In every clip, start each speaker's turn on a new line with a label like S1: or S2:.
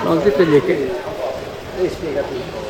S1: Non ditegli che...
S2: spiega tutto.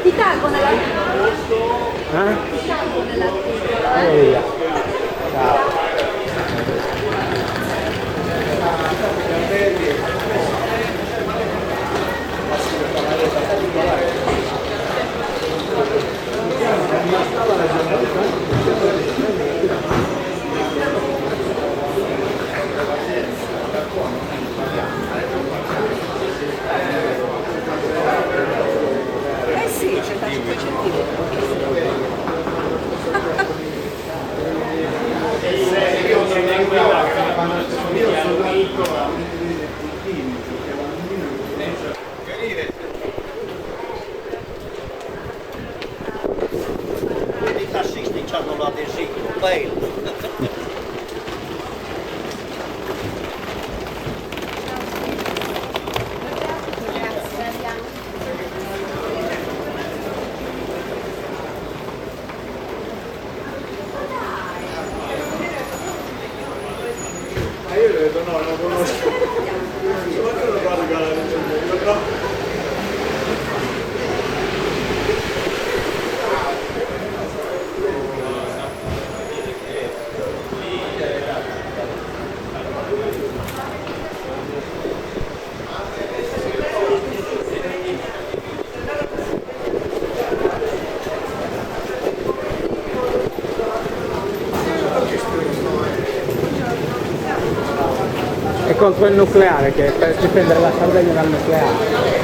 S3: Ti taggo nell'articolo? Ti taggo nell'articolo,
S1: Ciao.
S3: Eh sì, c'è da 5 centimetri.
S2: I tassisti hanno l'adesivo, bello.
S4: Io ho detto no, non conosco. Ma che lo guardo la recensione? No.
S1: È contro il nucleare, che è per difendere la Sardegna dal nucleare.